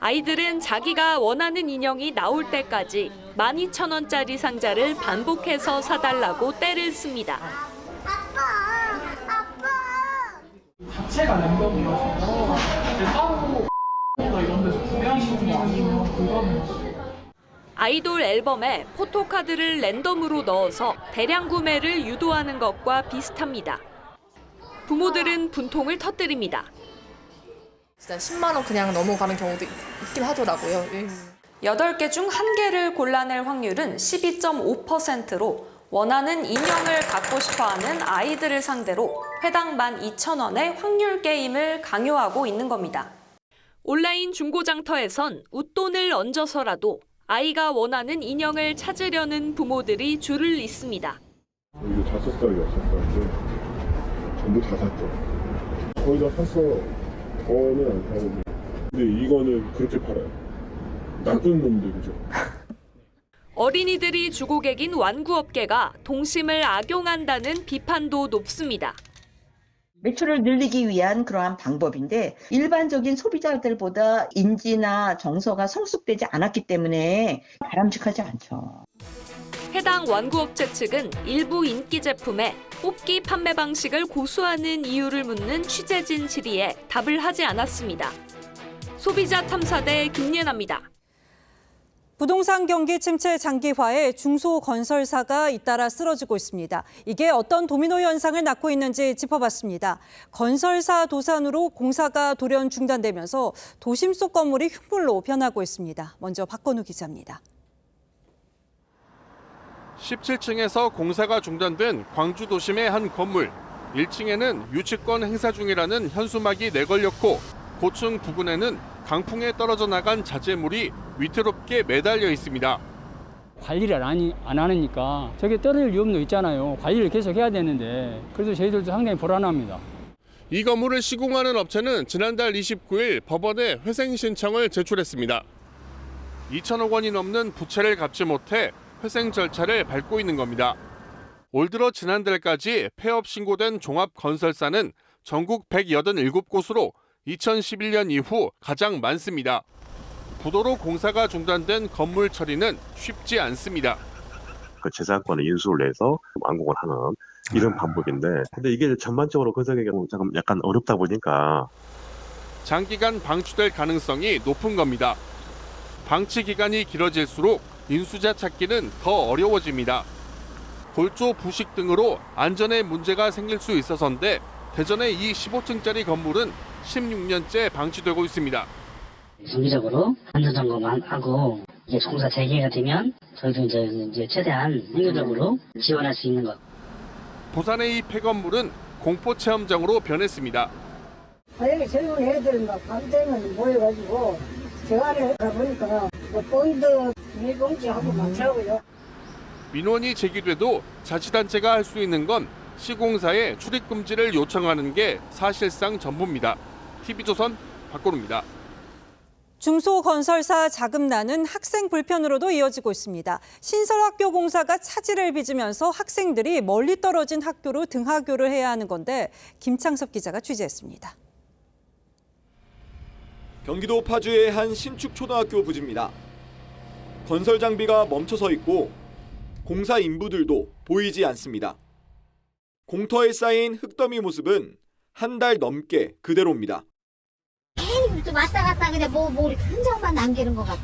아이들은 자기가 원하는 인형이 나올 때까지 12,000원짜리 상자를 반복해서 사달라고 떼를 씁니다. 자체가 랜덤이어서 따로 이런 데서 구매하시는 게 아니면 그거는 아이돌 앨범에 포토카드를 랜덤으로 넣어서 대량 구매를 유도하는 것과 비슷합니다. 부모들은 분통을 터뜨립니다. 진짜 10만 원 그냥 넘어가는 경우도 있긴 하더라고요. 8개 중 1개를 골라낼 확률은 12.5%로 원하는 인형을 갖고 싶어하는 아이들을 상대로 회당 12,000원의 확률 게임을 강요하고 있는 겁니다. 온라인 중고장터에선 웃돈을 얹어서라도 아이가 원하는 인형을 찾으려는 부모들이 줄을 잇습니다. 이게 5살, 6살인데 전부 다 샀죠. 거의 다 샀어. 거는 안 사고. 근데 이거는 그렇게 팔아요. 나쁜 놈들이죠. 어린이들이 주고객인 완구업계가 동심을 악용한다는 비판도 높습니다. 매출을 늘리기 위한 그러한 방법인데 일반적인 소비자들보다 인지나 정서가 성숙되지 않았기 때문에 바람직하지 않죠. 해당 완구업체 측은 일부 인기 제품에 뽑기 판매 방식을 고수하는 이유를 묻는 취재진 질의에 답을 하지 않았습니다. 소비자 탐사대 김예나입니다. 부동산 경기 침체 장기화에 중소건설사가 잇따라 쓰러지고 있습니다. 이게 어떤 도미노 현상을 낳고 있는지 짚어봤습니다. 건설사 도산으로 공사가 돌연 중단되면서 도심 속 건물이 흉물로 변하고 있습니다. 먼저 박건우 기자입니다. 17층에서 공사가 중단된 광주 도심의 한 건물. 1층에는 유치권 행사 중이라는 현수막이 내걸렸고 고층 부근에는 강풍에 떨어져 나간 자재물이 위태롭게 매달려 있습니다. 관리를 안 하니까 저게 떨어질 위험도 있잖아요. 관리를 계속 해야 되는데 그래서 저희들도 상당히 불안합니다. 이 건물을 시공하는 업체는 지난달 29일 법원에 회생 신청을 제출했습니다. 2천억 원이 넘는 부채를 갚지 못해 회생 절차를 밟고 있는 겁니다. 올 들어 지난달까지 폐업 신고된 종합건설사는 전국 187곳으로 2011년 이후 가장 많습니다. 부도로 공사가 중단된 건물 처리는 쉽지 않습니다. 그 재산권을 인수를 해서 완공을 하는 이런 방법인데, 근데 이게 전반적으로 건설의 경우 약간 어렵다 보니까 장기간 방치될 가능성이 높은 겁니다. 방치 기간이 길어질수록 인수자 찾기는 더 어려워집니다. 골조 부식 등으로 안전에 문제가 생길 수 있어서인데 대전의 이 15층짜리 건물은 16년째 방치되고 있습니다. 정기적으로 안전 점검만 하고 이제 공사 재개가 되면 저희도 이제 최대한 행정적으로 지원할 수 있는 것. 부산의 이 폐건물은 공포 체험장으로 변했습니다. 여기 젊은 애들 막 밤새면 모여가지고 재활을 하다 보니까 본드 비닐봉지하고 많더라고요. 민원이 제기돼도 자치단체가 할 수 있는 건 시공사에 출입 금지를 요청하는 게 사실상 전부입니다. TV조선 박건우입니다. 중소건설사 자금난은 학생 불편으로도 이어지고 있습니다. 신설학교 공사가 차질을 빚으면서 학생들이 멀리 떨어진 학교로 등하교를 해야 하는 건데 김창섭 기자가 취재했습니다. 경기도 파주의 한 신축 초등학교 부지입니다. 건설 장비가 멈춰서 있고 공사 인부들도 보이지 않습니다. 공터에 쌓인 흙더미 모습은 한 달 넘게 그대로입니다. 이렇게 왔다 갔다 그냥 뭐 이렇게 흔적만 남기는 것 같아.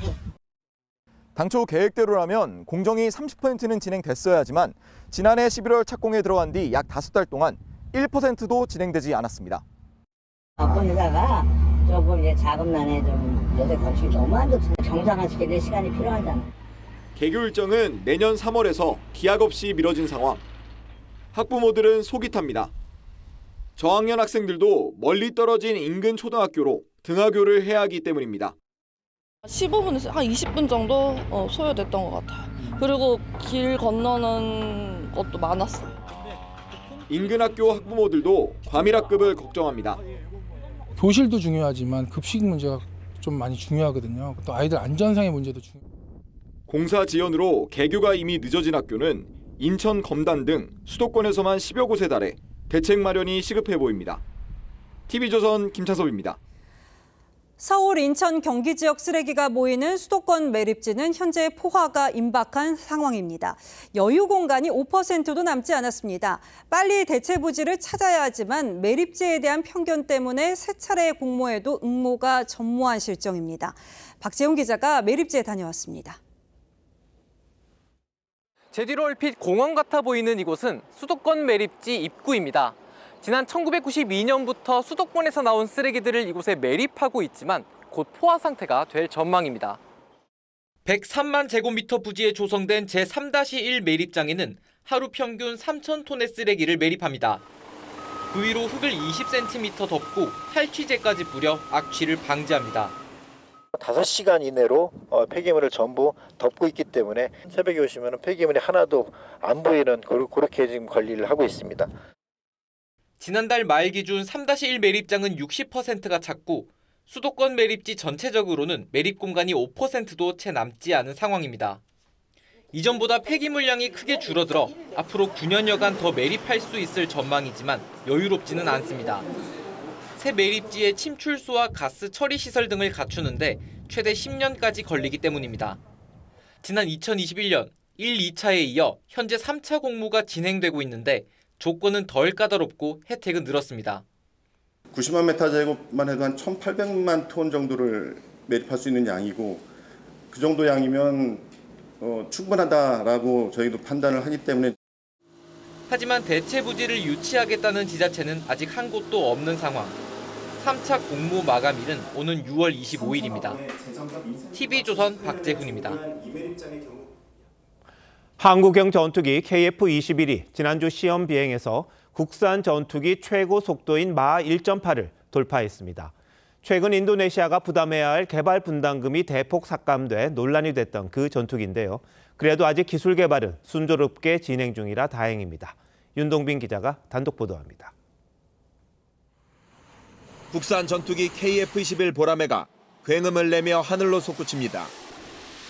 당초 계획대로라면 공정이 30%는 진행됐어야지만 지난해 11월 착공에 들어간 뒤 약 5달 동안 1%도 진행되지 않았습니다. 바쁜데다가 조금 이제 자금난에 좀 여태 건축이 너무 안 좋잖아요. 정상화시켜야 될 시간이 필요하잖아요. 개교 일정은 내년 3월에서 기약 없이 미뤄진 상황. 학부모들은 속이 탑니다. 저학년 학생들도 멀리 떨어진 인근 초등학교로 등하교를 해야 하기 때문입니다. 15분에서 한 20분 정도 소요됐던 것 같아요. 그리고 길 건너는 것도 많았어요. 인근 학교 학부모들도 과밀학급을 걱정합니다. 교실도 중요하지만 급식 문제가 좀 많이 중요하거든요. 또 아이들 안전상의 문제도 중요해요. 공사 지연으로 개교가 이미 늦어진 학교는 인천 검단 등 수도권에서만 10여 곳에 달해 대책 마련이 시급해 보입니다. TV조선 김차섭입니다. 서울, 인천, 경기 지역 쓰레기가 모이는 수도권 매립지는 현재 포화가 임박한 상황입니다. 여유 공간이 5%도 남지 않았습니다. 빨리 대체 부지를 찾아야 하지만 매립지에 대한 편견 때문에 세 차례 공모에도 응모가 전무한 실정입니다. 박재훈 기자가 매립지에 다녀왔습니다. 제 뒤로 얼핏 공원 같아 보이는 이곳은 수도권 매립지 입구입니다. 지난 1992년부터 수도권에서 나온 쓰레기들을 이곳에 매립하고 있지만 곧 포화 상태가 될 전망입니다. 103만 제곱미터 부지에 조성된 제3-1 매립장에는 하루 평균 3,000톤의 쓰레기를 매립합니다. 그 위로 흙을 20cm 덮고 탈취제까지 뿌려 악취를 방지합니다. 5시간 이내로 폐기물을 전부 덮고 있기 때문에 새벽에 오시면 폐기물이 하나도 안 보이는 그렇게 지금 관리를 하고 있습니다. 지난달 말 기준 3-1 매립장은 60%가 찼고 수도권 매립지 전체적으로는 매립 공간이 5%도 채 남지 않은 상황입니다. 이전보다 폐기물량이 크게 줄어들어 앞으로 9년여간 더 매립할 수 있을 전망이지만 여유롭지는 않습니다. 새 매립지에 침출소와 가스 처리 시설 등을 갖추는데 최대 10년까지 걸리기 때문입니다. 지난 2021년 1, 2차에 이어 현재 3차 공모가 진행되고 있는데 조건은 덜 까다롭고 혜택은 늘었습니다. 90만 메타제곱만 해도 한 1,800만 톤 정도를 매립할 수 있는 양이고 그 정도 양이면 충분하다라고 저희도 판단을 하기 때문에. 하지만 대체 부지를 유치하겠다는 지자체는 아직 한 곳도 없는 상황. 3차 공모 마감일은 오는 6월 25일입니다. TV조선 박재훈입니다. 한국형 전투기 KF-21이 지난주 시험 비행에서 국산 전투기 최고 속도인 마하 1.8을 돌파했습니다. 최근 인도네시아가 부담해야 할 개발 분담금이 대폭 삭감돼 논란이 됐던 그 전투기인데요. 그래도 아직 기술 개발은 순조롭게 진행 중이라 다행입니다. 윤동빈 기자가 단독 보도합니다. 국산 전투기 KF-21 보라매가 굉음을 내며 하늘로 솟구칩니다.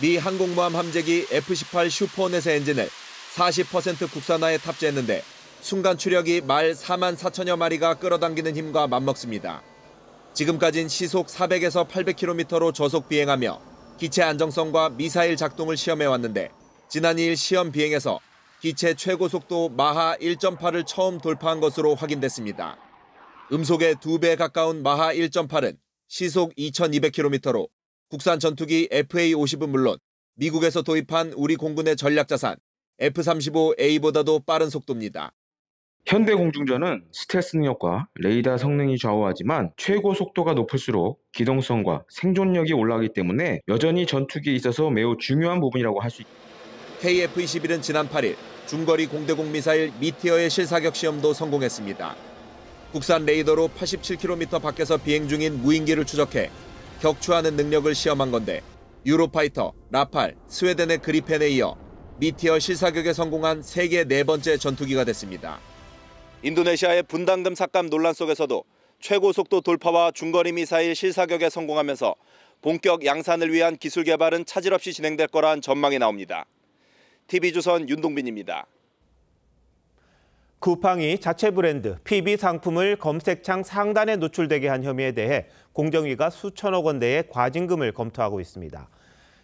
미 항공모함 함재기 F-18 슈퍼호넷의 엔진을 40% 국산화에 탑재했는데 순간 추력이 말 4만 4천여 마리가 끌어당기는 힘과 맞먹습니다. 지금까진 시속 400에서 800km로 저속 비행하며 기체 안정성과 미사일 작동을 시험해왔는데 지난 2일 시험 비행에서 기체 최고 속도 마하 1.8을 처음 돌파한 것으로 확인됐습니다. 음속의 2배 가까운 마하 1.8은 시속 2,200km로 국산 전투기 FA-50은 물론 미국에서 도입한 우리 공군의 전략자산 F-35A보다도 빠른 속도입니다. 현대 공중전은 스텔스 능력과 레이더 성능이 좌우하지만 최고 속도가 높을수록 기동성과 생존력이 올라가기 때문에 여전히 전투기에 있어서 매우 중요한 부분이라고 할 수 있습니다. KF-21은 지난 8일 중거리 공대공 미사일 미티어의 실사격 시험도 성공했습니다. 국산 레이더로 87km 밖에서 비행 중인 무인기를 추적해 격추하는 능력을 시험한 건데 유로파이터, 라팔, 스웨덴의 그리펜에 이어 미티어 실사격에 성공한 세계 네 번째 전투기가 됐습니다. 인도네시아의 분담금 삭감 논란 속에서도 최고 속도 돌파와 중거리 미사일 실사격에 성공하면서 본격 양산을 위한 기술 개발은 차질 없이 진행될 거란 전망이 나옵니다. TV조선 윤동빈입니다. 쿠팡이 자체 브랜드 PB 상품을 검색창 상단에 노출되게 한 혐의에 대해 공정위가 수천억 원대의 과징금을 검토하고 있습니다.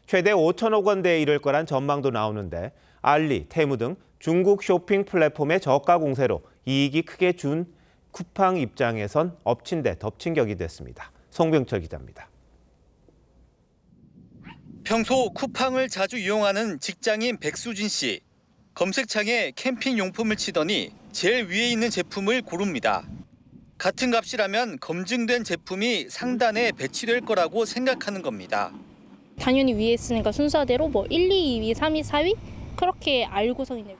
최대 5천억 원대에 이를 거란 전망도 나오는데 알리, 테무 등 중국 쇼핑 플랫폼의 저가 공세로 이익이 크게 준 쿠팡 입장에선 엎친 데 덮친 격이 됐습니다. 송병철 기자입니다. 평소 쿠팡을 자주 이용하는 직장인 백수진 씨. 검색창에 캠핑 용품을 치더니 제일 위에 있는 제품을 고릅니다. 같은 값이라면 검증된 제품이 상단에 배치될 거라고 생각하는 겁니다. 당연히 위에 있으니까 순서대로 뭐 1, 2, 2위, 3위, 4위 그렇게 알고서 있네요.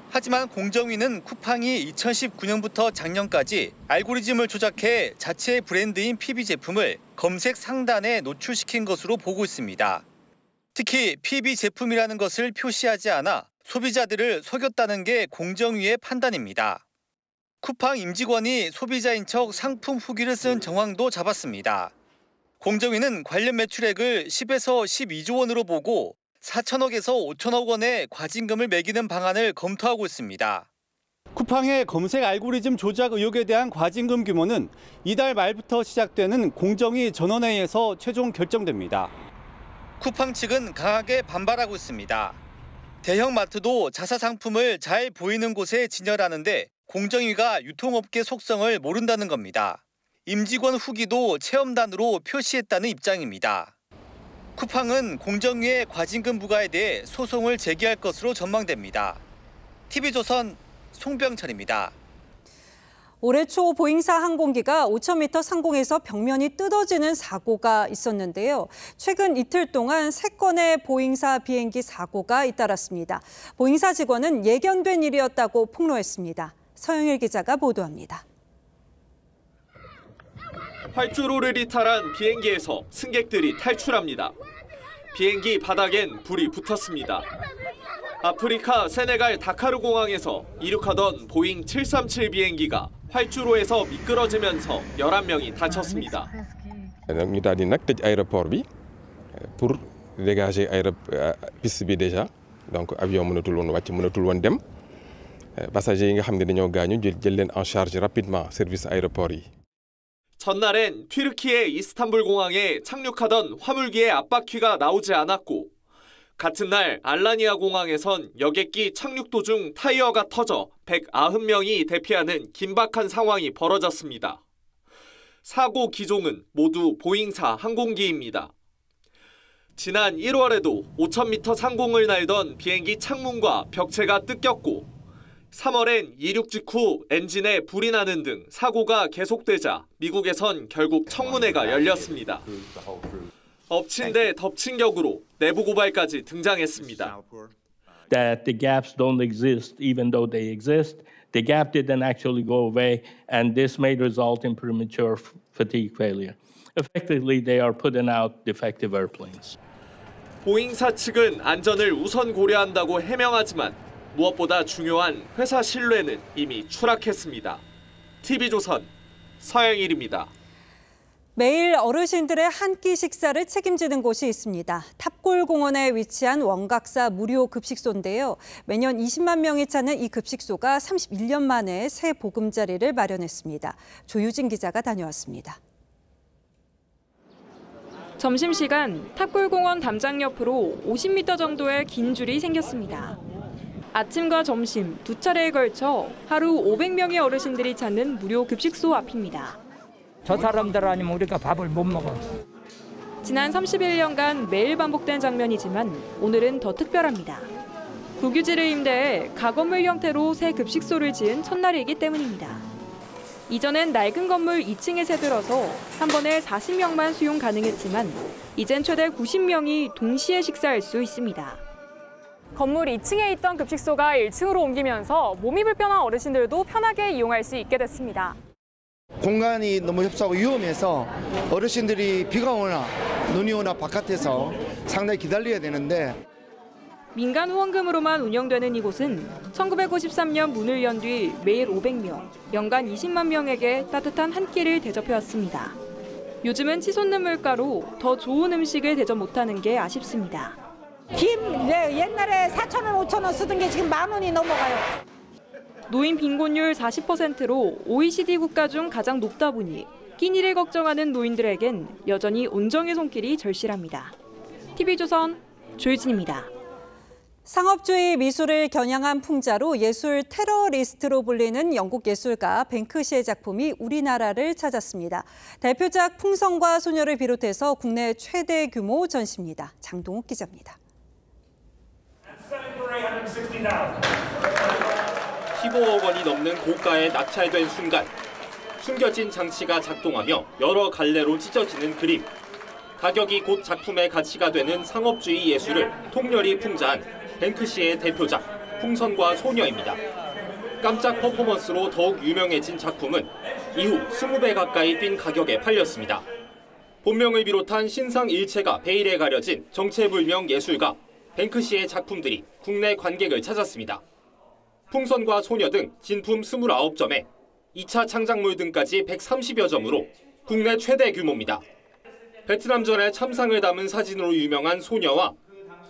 하지만 공정위는 쿠팡이 2019년부터 작년까지 알고리즘을 조작해 자체 브랜드인 PB 제품을 검색 상단에 노출시킨 것으로 보고 있습니다. 특히 PB 제품이라는 것을 표시하지 않아 소비자들을 속였다는 게 공정위의 판단입니다. 쿠팡 임직원이 소비자인 척 상품 후기를 쓴 정황도 잡았습니다. 공정위는 관련 매출액을 10에서 12조 원으로 보고 4천억에서 5천억 원의 과징금을 매기는 방안을 검토하고 있습니다. 쿠팡의 검색 알고리즘 조작 의혹에 대한 과징금 규모는 이달 말부터 시작되는 공정위 전원회의에서 최종 결정됩니다. 쿠팡 측은 강하게 반발하고 있습니다. 대형 마트도 자사 상품을 잘 보이는 곳에 진열하는데 공정위가 유통업계 속성을 모른다는 겁니다. 임직원 후기도 체험단으로 표시했다는 입장입니다. 쿠팡은 공정위의 과징금 부과에 대해 소송을 제기할 것으로 전망됩니다. TV조선 송병철입니다. 올해 초 보잉사 항공기가 5,000m 상공에서 벽면이 뜯어지는 사고가 있었는데요. 최근 이틀 동안 3건의 보잉사 비행기 사고가 잇따랐습니다. 보잉사 직원은 예견된 일이었다고 폭로했습니다. 서영일 기자가 보도합니다. 활주로를 이탈한 비행기에서 승객들이 탈출합니다. 비행기 바닥엔 불이 붙었습니다. 아프리카 세네갈 다카르 공항에서 이륙하던 보잉 737 비행기가 활주로에서 미끄러지면서 11명이 다쳤습니다. ñu daal di nag tëj aéroport bi pour dégager piste bi déjà donc avion mënatul woon wàcc mënatul woon dem passagers yi nga xam ne dañoo gaañu jël leen en charge rapidement service aéroport yi. 전날엔 튀르키예 이스탄불 공항에 착륙하던 화물기의 앞바퀴가 나오지 않았고 같은 날 알라니아 공항에선 여객기 착륙 도중 타이어가 터져 190명이 대피하는 긴박한 상황이 벌어졌습니다. 사고 기종은 모두 보잉사 항공기입니다. 지난 1월에도 5,000m 상공을 날던 비행기 창문과 벽체가 뜯겼고 3월엔 이륙 직후 엔진에 불이 나는 등 사고가 계속되자 미국에선 결국 청문회가 열렸습니다. 엎친 데 덮친 격으로 내부 고발까지 등장했습니다. That the gaps don't exist even though they exist. The gap didn't actually go away and this may result in premature fatigue failure. Effectively, they are putting out defective airplanes. 보잉사 측은 안전을 우선 고려한다고 해명하지만 무엇보다 중요한 회사 신뢰는 이미 추락했습니다. TV조선 서영일입니다. 매일 어르신들의 한 끼 식사를 책임지는 곳이 있습니다. 탑골공원에 위치한 원각사 무료 급식소인데요. 매년 20만 명이 찾는 이 급식소가 31년 만에 새 보금자리를 마련했습니다. 조유진 기자가 다녀왔습니다. 점심시간 탑골공원 담장 옆으로 50m 정도의 긴 줄이 생겼습니다. 아침과 점심 두 차례에 걸쳐 하루 500명의 어르신들이 찾는 무료 급식소 앞입니다. 저 사람들 아니면 우리가 밥을 못 먹어. 지난 31년간 매일 반복된 장면이지만 오늘은 더 특별합니다. 국유지를 임대해 가건물 형태로 새 급식소를 지은 첫날이기 때문입니다. 이전엔 낡은 건물 2층에 새들어서 한 번에 40명만 수용 가능했지만 이젠 최대 90명이 동시에 식사할 수 있습니다. 건물 2층에 있던 급식소가 1층으로 옮기면서 몸이 불편한 어르신들도 편하게 이용할 수 있게 됐습니다. 공간이 너무 협소하고 위험해서 어르신들이 비가 오나 눈이 오나 바깥에서 상당히 기다려야 되는데 민간 후원금으로만 운영되는 이곳은 1953년 문을 연 뒤 매일 500명, 연간 20만 명에게 따뜻한 한 끼를 대접해왔습니다. 요즘은 치솟는 물가로 더 좋은 음식을 대접 못하는 게 아쉽습니다. 김 옛날에 4,000원, 5,000원 쓰던 게 지금 10,000원이 넘어가요. 노인 빈곤율 40%로 OECD 국가 중 가장 높다 보니 끼니를 걱정하는 노인들에겐 여전히 온정의 손길이 절실합니다. TV조선 조유진입니다. 상업주의 미술을 겨냥한 풍자로 예술 테러리스트로 불리는 영국 예술가 뱅크시의 작품이 우리나라를 찾았습니다. 대표작 풍선과 소녀를 비롯해서 국내 최대 규모 전시입니다. 장동욱 기자입니다. 15억 원이 넘는 고가에 낙찰된 순간 숨겨진 장치가 작동하며 여러 갈래로 찢어지는 그림. 가격이 곧 작품의 가치가 되는 상업주의 예술을 통렬히 풍자한 뱅크시의 대표작 풍선과 소녀입니다. 깜짝 퍼포먼스로 더욱 유명해진 작품은 이후 20배 가까이 뛴 가격에 팔렸습니다. 본명을 비롯한 신상 일체가 베일에 가려진 정체불명 예술가 뱅크시의 작품들이 국내 관객을 찾았습니다. 풍선과 소녀 등 진품 29점에 2차 창작물 등까지 130여 점으로 국내 최대 규모입니다. 베트남전의 참상을 담은 사진으로 유명한 소녀와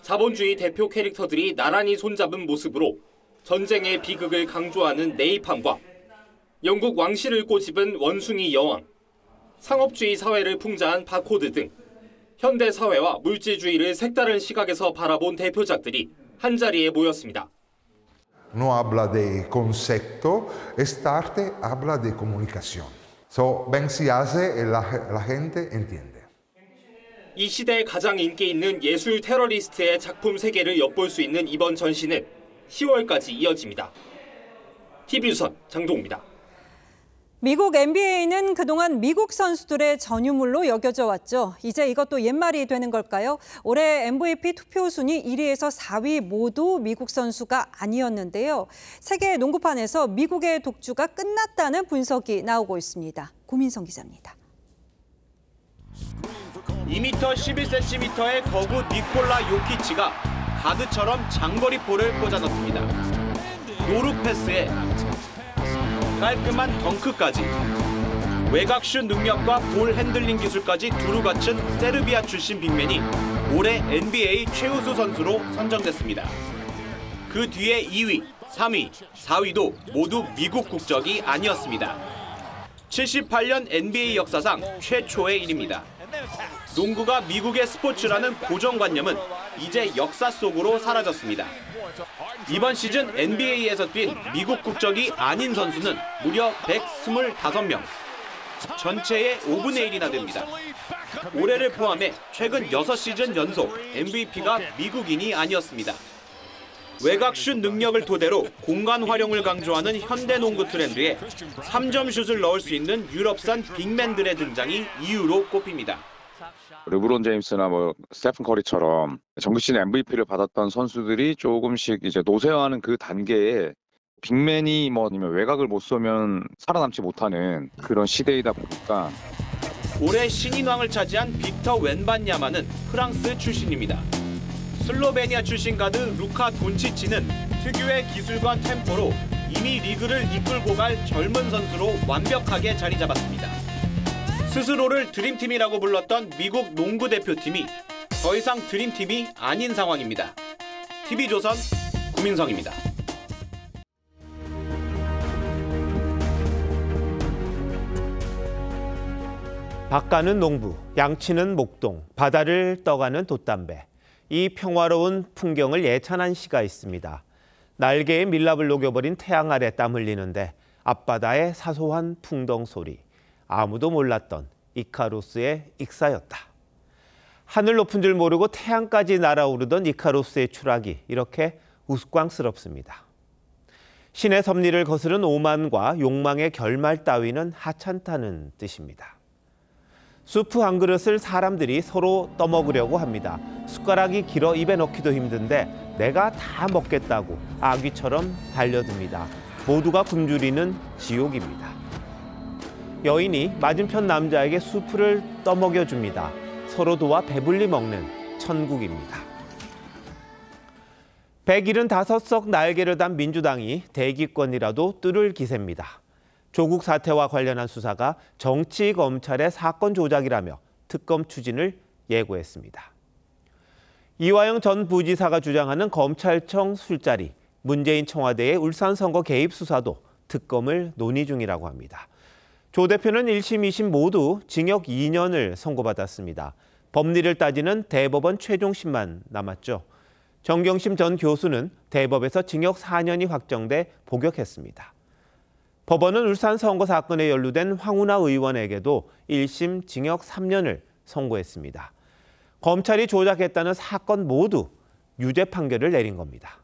자본주의 대표 캐릭터들이 나란히 손잡은 모습으로 전쟁의 비극을 강조하는 네이팜과 영국 왕실을 꼬집은 원숭이 여왕, 상업주의 사회를 풍자한 바코드 등 현대 사회와 물질주의를 색다른 시각에서 바라본 대표작들이 한자리에 모였습니다. No habla de concepto, esta arte habla de comunicación. So, Banksy hace, la gente entiende. 이 시대에 가장 인기 있는 예술 테러리스트의 작품 세계를 엿볼 수 있는 이번 전시는 10월까지 이어집니다. TV조선 장동우입니다. 미국 NBA는 그동안 미국 선수들의 전유물로 여겨져 왔죠. 이제 이것도 옛말이 되는 걸까요? 올해 MVP 투표 순위 1위에서 4위 모두 미국 선수가 아니었는데요. 세계 농구판에서 미국의 독주가 끝났다는 분석이 나오고 있습니다. 고민성 기자입니다. 2m 11cm의 거구 니콜라 요키치가 가드처럼 장거리볼을 꽂아 넣습니다. 노루 패스에 깔끔한 덩크까지 외곽슛 능력과 볼 핸들링 기술까지 두루 갖춘 세르비아 출신 빅맨이 올해 NBA 최우수 선수로 선정됐습니다. 그 뒤에 2위, 3위, 4위도 모두 미국 국적이 아니었습니다. 78년 NBA 역사상 최초의 일입니다. 농구가 미국의 스포츠라는 고정관념은 이제 역사 속으로 사라졌습니다. 이번 시즌 NBA에서 뛴 미국 국적이 아닌 선수는 무려 125명. 전체의 5분의 1이나 됩니다. 올해를 포함해 최근 6시즌 연속 MVP가 미국인이 아니었습니다. 외곽슛 능력을 토대로 공간 활용을 강조하는 현대 농구 트렌드에 3점 슛을 넣을 수 있는 유럽산 빅맨들의 등장이 이유로 꼽힙니다. 르브론 제임스나 스테픈 커리처럼 정규 시즌 MVP를 받았던 선수들이 조금씩 이제 노쇠화하는 그 단계에 빅맨이 아니면 외곽을 못 쏘면 살아남지 못하는 그런 시대이다 보니까 올해 신인왕을 차지한 빅터 웬반야마는 프랑스 출신입니다. 슬로베니아 출신 가드 루카 돈치치는 특유의 기술과 템포로 이미 리그를 이끌고 갈 젊은 선수로 완벽하게 자리 잡았습니다. 스스로를 드림팀이라고 불렀던 미국 농구 대표팀이 더 이상 드림팀이 아닌 상황입니다. TV조선 구민성입니다. 밭가는 농부, 양치는 목동, 바다를 떠가는 돛담배. 이 평화로운 풍경을 예찬한 시가 있습니다. 날개에 밀랍을 녹여버린 태양 아래 땀 흘리는데 앞바다의 사소한 풍덩 소리. 아무도 몰랐던 이카루스의 익사였다. 하늘 높은 줄 모르고 태양까지 날아오르던 이카루스의 추락이 이렇게 우스꽝스럽습니다. 신의 섭리를 거스른 오만과 욕망의 결말 따위는 하찮다는 뜻입니다. 수프 한 그릇을 사람들이 서로 떠먹으려고 합니다. 숟가락이 길어 입에 넣기도 힘든데 내가 다 먹겠다고 아귀처럼 달려듭니다. 모두가 굶주리는 지옥입니다. 여인이 맞은편 남자에게 수프를 떠먹여줍니다. 서로 도와 배불리 먹는 천국입니다. 175석 날개를 단 민주당이 대기권이라도 뚫을 기세입니다. 조국 사태와 관련한 수사가 정치 검찰의 사건 조작이라며 특검 추진을 예고했습니다. 이화영 전 부지사가 주장하는 검찰청 술자리, 문재인 청와대의 울산 선거 개입 수사도 특검을 논의 중이라고 합니다. 조 대표는 1심, 2심 모두 징역 2년을 선고받았습니다. 법리를 따지는 대법원 최종심만 남았죠. 정경심 전 교수는 대법에서 징역 4년이 확정돼 복역했습니다. 법원은 울산 선거 사건에 연루된 황운하 의원에게도 1심 징역 3년을 선고했습니다. 검찰이 조작했다는 사건 모두 유죄 판결을 내린 겁니다.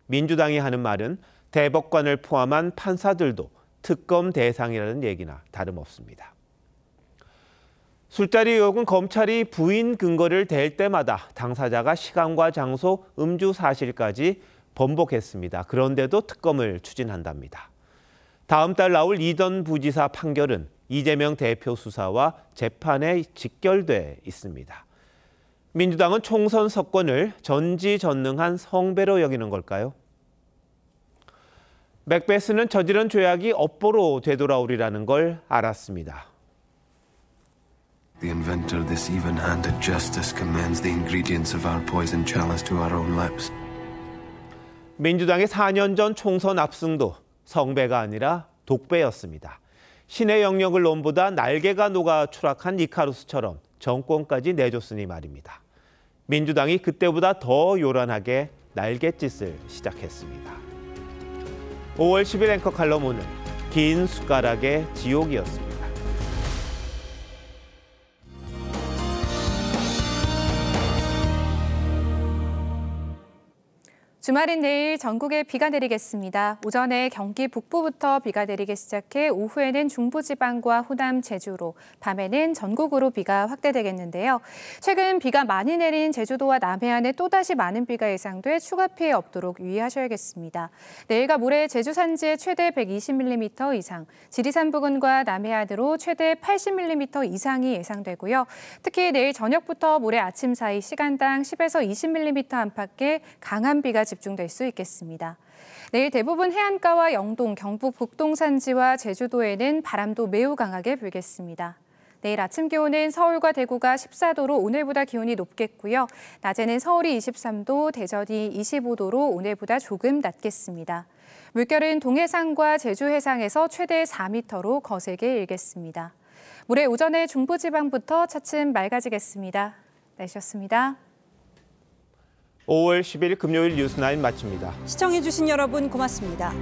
민주당이 하는 말은 대법관을 포함한 판사들도 특검 대상이라는 얘기나 다름없습니다. 술자리 의혹은 검찰이 부인 근거를 댈 때마다 당사자가 시간과 장소, 음주 사실까지 번복했습니다. 그런데도 특검을 추진한답니다. 다음 달 나올 이전 부지사 판결은 이재명 대표 수사와 재판에 직결돼 있습니다. 민주당은 총선 석권을 전지전능한 성배로 여기는 걸까요? 맥베스는 저지른 죄악이 업보로 되돌아오리라는 걸 알았습니다. The inventor of this even-handed justice commends the ingredients of our poison chalice to our own lips. 민주당의 4년 전 총선 압승도 성배가 아니라 독배였습니다. 신의 영역을 넘보다 날개가 녹아 추락한 이카루스처럼 정권까지 내줬으니 말입니다. 민주당이 그때보다 더 요란하게 날갯짓을 시작했습니다. 5월 10일 앵커 칼럼 오늘 긴 숟가락의 지옥이었습니다. 주말인 내일 전국에 비가 내리겠습니다. 오전에 경기 북부부터 비가 내리기 시작해 오후에는 중부지방과 호남, 제주로, 밤에는 전국으로 비가 확대되겠는데요. 최근 비가 많이 내린 제주도와 남해안에 또다시 많은 비가 예상돼 추가 피해 없도록 유의하셔야겠습니다. 내일과 모레 제주 산지에 최대 120mm 이상, 지리산 부근과 남해안으로 최대 80mm 이상이 예상되고요. 특히 내일 저녁부터 모레 아침 사이 시간당 10에서 20mm 안팎의 강한 비가 집중될 수 있겠습니다. 내일 대부분 해안가와 영동, 경북 북동 산지와 제주도에는 바람도 매우 강하게 불겠습니다. 내일 아침 기온은 서울과 대구가 14도로 오늘보다 기온이 높겠고요. 낮에는 서울이 23도, 대전이 25도로 오늘보다 조금 낮겠습니다. 물결은 동해상과 제주 해상에서 최대 4m로 거세게 일겠습니다. 모레 오전에 중부지방부터 차츰 맑아지겠습니다. 날씨였습니다. 5월 10일 금요일 뉴스9 마칩니다. 시청해주신 여러분 고맙습니다.